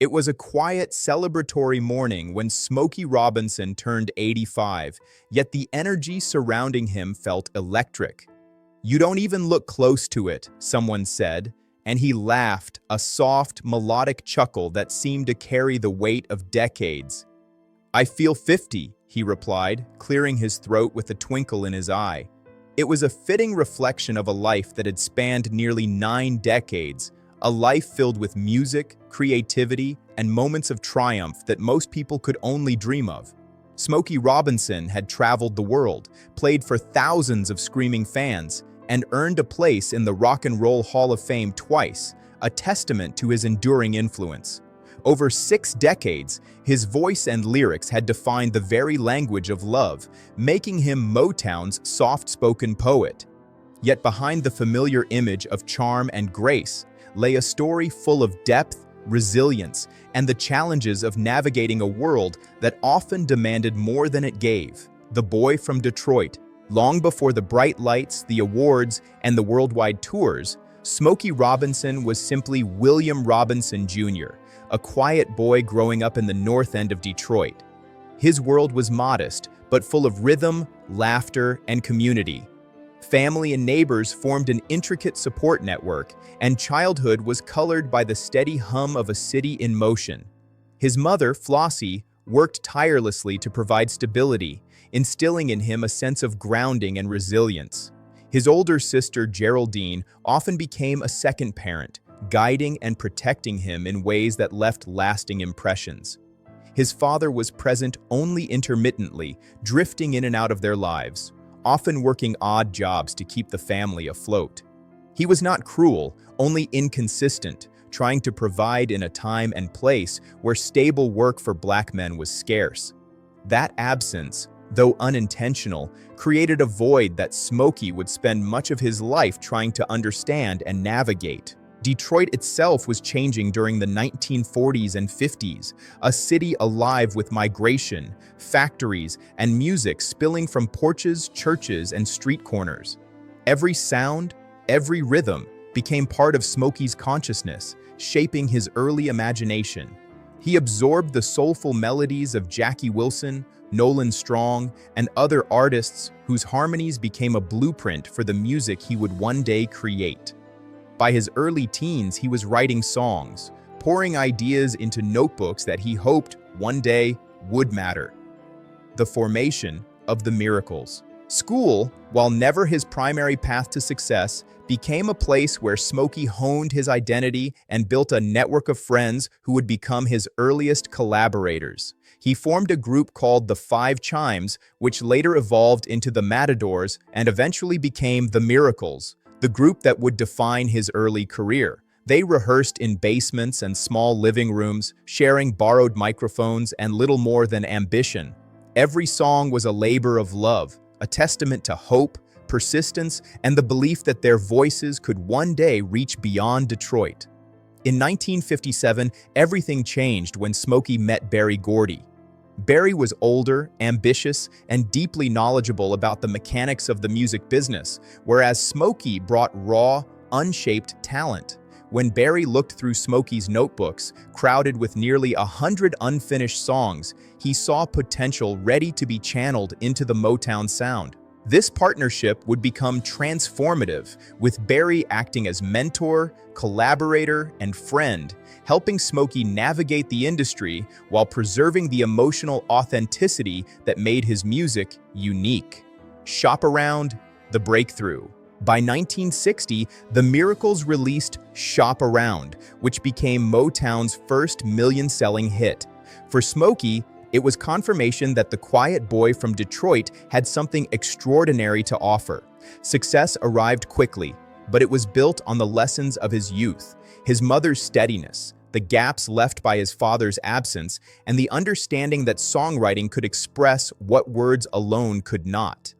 It was a quiet, celebratory morning when Smokey Robinson turned 85, yet the energy surrounding him felt electric. "You don't even look close to it," someone said, and he laughed, a soft, melodic chuckle that seemed to carry the weight of decades. "I feel 50, he replied, clearing his throat with a twinkle in his eye. It was a fitting reflection of a life that had spanned nearly 9 decades, a life filled with music, creativity, and moments of triumph that most people could only dream of. Smokey Robinson had traveled the world, played for thousands of screaming fans, and earned a place in the Rock and Roll Hall of Fame twice, a testament to his enduring influence. Over 6 decades, his voice and lyrics had defined the very language of love, making him Motown's soft-spoken poet. Yet behind the familiar image of charm and grace lay a story full of depth, resilience, and the challenges of navigating a world that often demanded more than it gave. The boy from Detroit. Long before the bright lights, the awards, and the worldwide tours, Smokey Robinson was simply William Robinson Jr., a quiet boy growing up in the north end of Detroit. His world was modest, but full of rhythm, laughter, and community. Family and neighbors formed an intricate support network, and childhood was colored by the steady hum of a city in motion. His mother, Flossie, worked tirelessly to provide stability, instilling in him a sense of grounding and resilience. His older sister, Geraldine, often became a second parent, guiding and protecting him in ways that left lasting impressions. His father was present only intermittently, drifting in and out of their lives, often working odd jobs to keep the family afloat. He was not cruel, only inconsistent, trying to provide in a time and place where stable work for Black men was scarce. That absence, though unintentional, created a void that Smokey would spend much of his life trying to understand and navigate. Detroit itself was changing during the 1940s and 50s, a city alive with migration, factories, and music spilling from porches, churches, and street corners. Every sound, every rhythm became part of Smokey's consciousness, shaping his early imagination. He absorbed the soulful melodies of Jackie Wilson, Nolan Strong, and other artists whose harmonies became a blueprint for the music he would one day create. By his early teens, he was writing songs, pouring ideas into notebooks that he hoped one day would matter. The formation of the Miracles. School, while never his primary path to success, became a place where Smokey honed his identity and built a network of friends who would become his earliest collaborators. He formed a group called the 5 Chimes, which later evolved into the Matadors and eventually became the Miracles, the group that would define his early career. They rehearsed in basements and small living rooms, sharing borrowed microphones and little more than ambition. Every song was a labor of love, a testament to hope, persistence, and the belief that their voices could one day reach beyond Detroit. In 1957, everything changed when Smokey met Berry Gordy. Berry was older, ambitious, and deeply knowledgeable about the mechanics of the music business, whereas Smokey brought raw, unshaped talent. When Berry looked through Smokey's notebooks, crowded with nearly 100 unfinished songs, he saw potential ready to be channeled into the Motown sound. This partnership would become transformative, with Berry acting as mentor, collaborator, and friend, helping Smokey navigate the industry while preserving the emotional authenticity that made his music unique. Shop Around, the breakthrough. By 1960, the Miracles released Shop Around, which became Motown's first million-selling hit. For Smokey, it was confirmation that the quiet boy from Detroit had something extraordinary to offer. Success arrived quickly, but it was built on the lessons of his youth, his mother's steadiness, the gaps left by his father's absence, and the understanding that songwriting could express what words alone could not.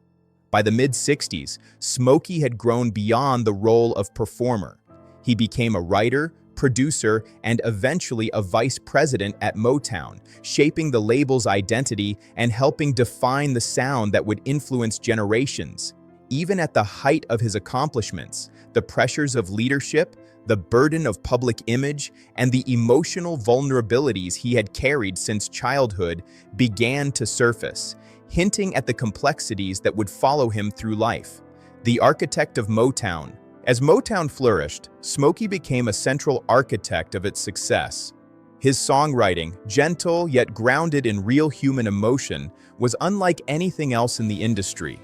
By the mid-60s, Smokey had grown beyond the role of performer. He became a writer, producer, and eventually a vice president at Motown, shaping the label's identity and helping define the sound that would influence generations. Even at the height of his accomplishments, the pressures of leadership, The burden of public image and the emotional vulnerabilities he had carried since childhood began to surface, hinting at the complexities that would follow him through life. The architect of Motown. As Motown flourished, Smokey became a central architect of its success. His songwriting, gentle yet grounded in real human emotion, was unlike anything else in the industry.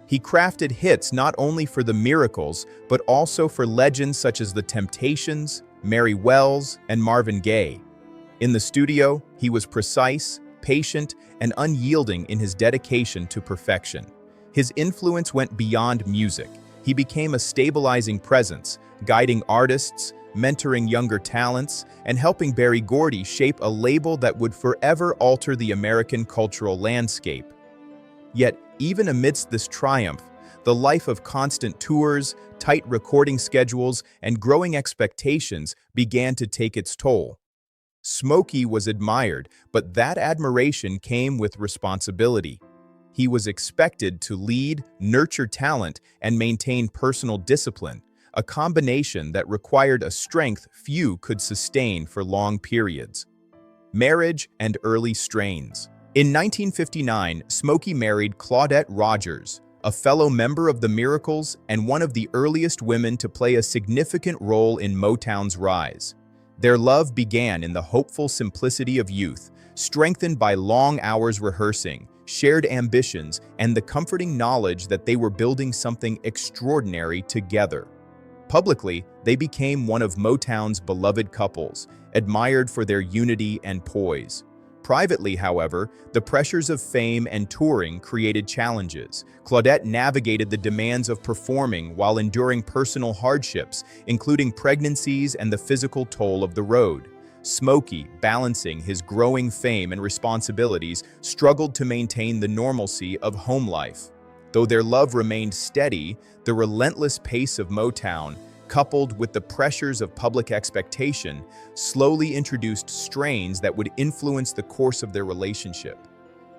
He crafted hits not only for the Miracles, but also for legends such as The Temptations, Mary Wells, and Marvin Gaye. In the studio, he was precise, patient, and unyielding in his dedication to perfection. His influence went beyond music. He became a stabilizing presence, guiding artists, mentoring younger talents, and helping Berry Gordy shape a label that would forever alter the American cultural landscape. Yet, even amidst this triumph, the life of constant tours, tight recording schedules, and growing expectations began to take its toll. Smokey was admired, but that admiration came with responsibility. He was expected to lead, nurture talent, and maintain personal discipline, a combination that required a strength few could sustain for long periods. Marriage and early strains. In 1959, Smokey married Claudette Rogers, a fellow member of the Miracles and one of the earliest women to play a significant role in Motown's rise. Their love began in the hopeful simplicity of youth, strengthened by long hours rehearsing, shared ambitions, and the comforting knowledge that they were building something extraordinary together. Publicly, they became one of Motown's beloved couples, admired for their unity and poise. Privately, however, the pressures of fame and touring created challenges. Claudette navigated the demands of performing while enduring personal hardships, including pregnancies and the physical toll of the road. Smokey, balancing his growing fame and responsibilities, struggled to maintain the normalcy of home life. Though their love remained steady, the relentless pace of Motown, coupled with the pressures of public expectation, slowly introduced strains that would influence the course of their relationship.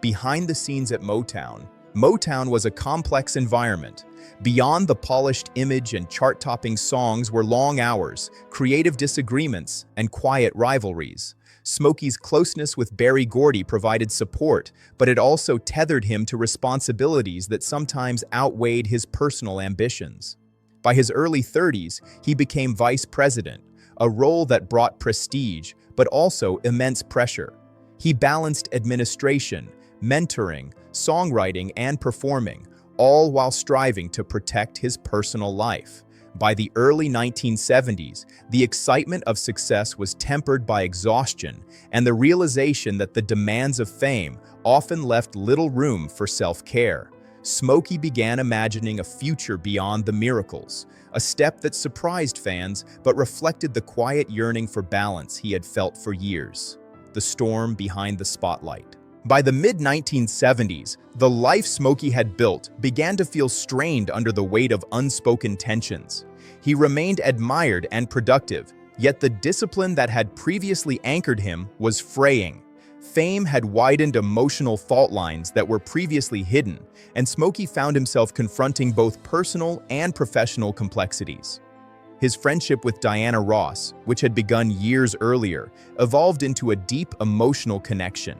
Behind the scenes at Motown, Motown was a complex environment. Beyond the polished image and chart-topping songs were long hours, creative disagreements, and quiet rivalries. Smokey's closeness with Berry Gordy provided support, but it also tethered him to responsibilities that sometimes outweighed his personal ambitions. By his early 30s, he became vice president, a role that brought prestige, but also immense pressure. He balanced administration, mentoring, songwriting, and performing, all while striving to protect his personal life. By the early 1970s, the excitement of success was tempered by exhaustion and the realization that the demands of fame often left little room for self-care. Smokey began imagining a future beyond the Miracles, a step that surprised fans but reflected the quiet yearning for balance he had felt for years. The storm behind the spotlight. By the mid-1970s, the life Smokey had built began to feel strained under the weight of unspoken tensions. He remained admired and productive, yet the discipline that had previously anchored him was fraying. Fame had widened emotional fault lines that were previously hidden, and Smokey found himself confronting both personal and professional complexities. His friendship with Diana Ross, which had begun years earlier, evolved into a deep emotional connection.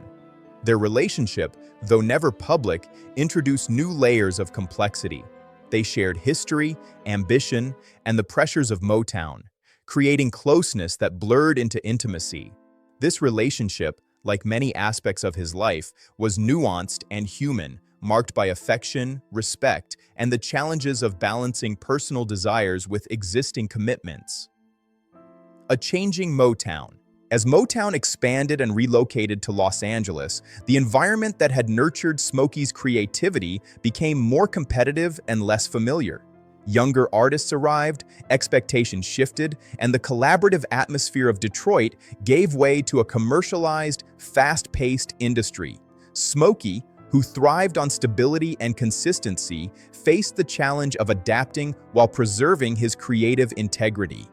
Their relationship, though never public, introduced new layers of complexity. They shared history, ambition, and the pressures of Motown, creating closeness that blurred into intimacy. This relationship, like many aspects of his life, was nuanced and human, marked by affection, respect, and the challenges of balancing personal desires with existing commitments. A changing Motown. As Motown expanded and relocated to Los Angeles, the environment that had nurtured Smokey's creativity became more competitive and less familiar. Younger artists arrived, expectations shifted, and the collaborative atmosphere of Detroit gave way to a commercialized, fast-paced industry. Smokey, who thrived on stability and consistency, faced the challenge of adapting while preserving his creative integrity.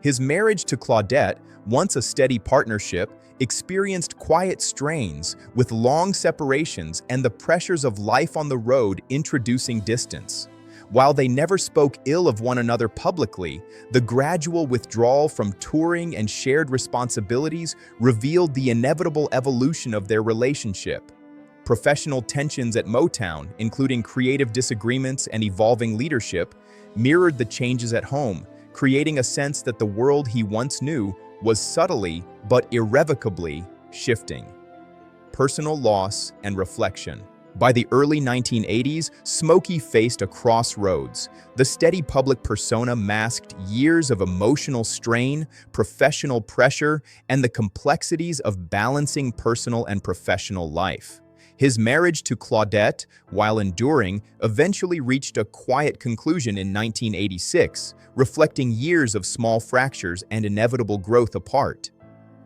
His marriage to Claudette, once a steady partnership, experienced quiet strains, with long separations and the pressures of life on the road introducing distance. While they never spoke ill of one another publicly, the gradual withdrawal from touring and shared responsibilities revealed the inevitable evolution of their relationship. Professional tensions at Motown, including creative disagreements and evolving leadership, mirrored the changes at home, creating a sense that the world he once knew was subtly but irrevocably shifting. Personal loss and reflection. By the early 1980s, Smokey faced a crossroads. The steady public persona masked years of emotional strain, professional pressure, and the complexities of balancing personal and professional life. His marriage to Claudette, while enduring, eventually reached a quiet conclusion in 1986, reflecting years of small fractures and inevitable growth apart.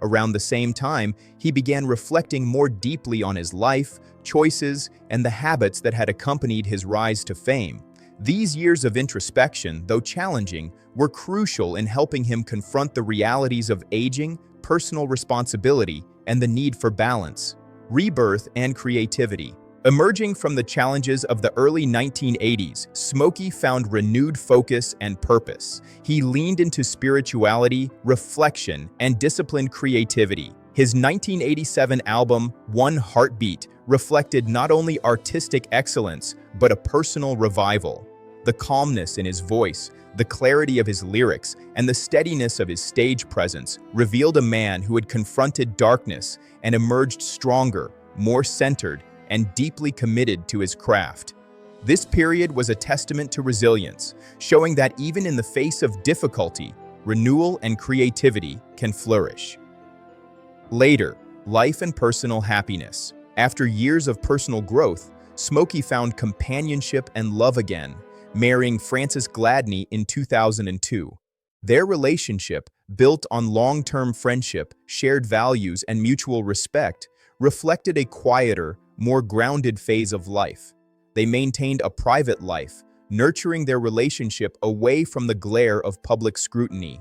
Around the same time, he began reflecting more deeply on his life, choices, and the habits that had accompanied his rise to fame. These years of introspection, though challenging, were crucial in helping him confront the realities of aging, personal responsibility, and the need for balance. Rebirth and creativity. Emerging from the challenges of the early 1980s, Smokey found renewed focus and purpose. He leaned into spirituality, reflection, and disciplined creativity. His 1987 album, One Heartbeat, reflected not only artistic excellence, but a personal revival. The calmness in his voice, the clarity of his lyrics, and the steadiness of his stage presence revealed a man who had confronted darkness and emerged stronger, more centered, and deeply committed to his craft. This period was a testament to resilience, showing that even in the face of difficulty, renewal and creativity can flourish. Later, life and personal happiness. After years of personal growth, Smokey found companionship and love again, marrying Frances Gladney in 2002. Their relationship, built on long-term friendship, shared values, and mutual respect, reflected a quieter, more grounded phase of life. They maintained a private life, nurturing their relationship away from the glare of public scrutiny.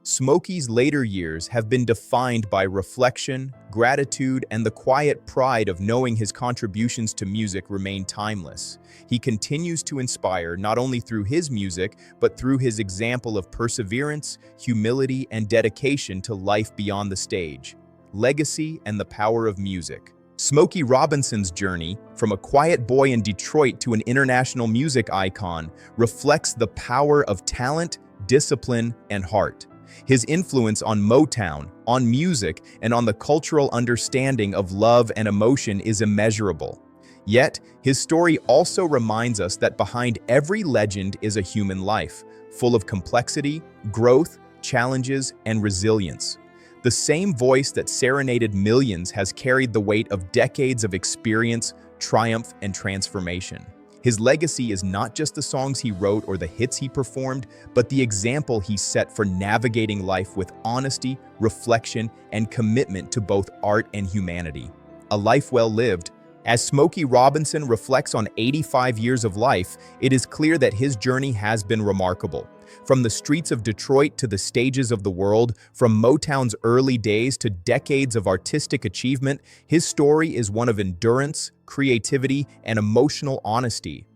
Smokey's later years have been defined by reflection, gratitude, and the quiet pride of knowing his contributions to music remain timeless. He continues to inspire not only through his music, but through his example of perseverance, humility, and dedication to life beyond the stage. Legacy and the power of music. Smokey Robinson's journey, from a quiet boy in Detroit to an international music icon, reflects the power of talent, discipline, and heart. His influence on Motown, on music, and on the cultural understanding of love and emotion is immeasurable. Yet, his story also reminds us that behind every legend is a human life, full of complexity, growth, challenges, and resilience. The same voice that serenaded millions has carried the weight of decades of experience, triumph, and transformation. His legacy is not just the songs he wrote or the hits he performed, but the example he set for navigating life with honesty, reflection, and commitment to both art and humanity. A life well lived. As Smokey Robinson reflects on 85 years of life, it is clear that his journey has been remarkable. From the streets of Detroit to the stages of the world, from Motown's early days to decades of artistic achievement, his story is one of endurance, creativity, and emotional honesty.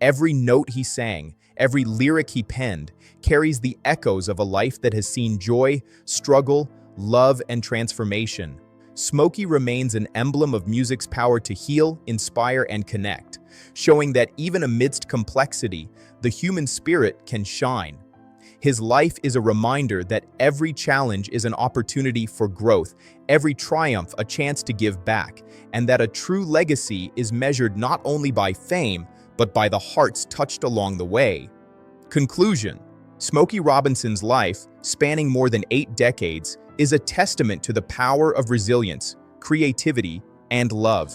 Every note he sang, every lyric he penned, carries the echoes of a life that has seen joy, struggle, love, and transformation. Smokey remains an emblem of music's power to heal, inspire, and connect, showing that even amidst complexity, the human spirit can shine. His life is a reminder that every challenge is an opportunity for growth, every triumph a chance to give back, and that a true legacy is measured not only by fame, but by the hearts touched along the way. Conclusion: Smokey Robinson's life, spanning more than 8 decades, is a testament to the power of resilience, creativity, and love.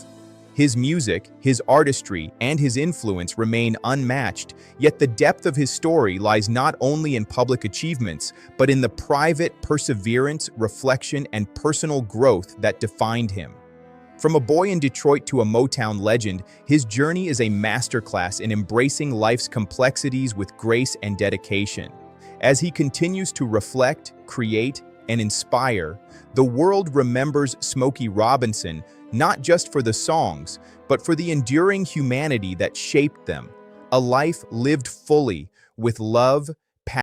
His music, his artistry, and his influence remain unmatched, yet the depth of his story lies not only in public achievements, but in the private perseverance, reflection, and personal growth that defined him. From a boy in Detroit to a Motown legend, his journey is a masterclass in embracing life's complexities with grace and dedication. As he continues to reflect, create, and inspire, the world remembers Smokey Robinson not just for the songs, but for the enduring humanity that shaped them. A life lived fully, with love,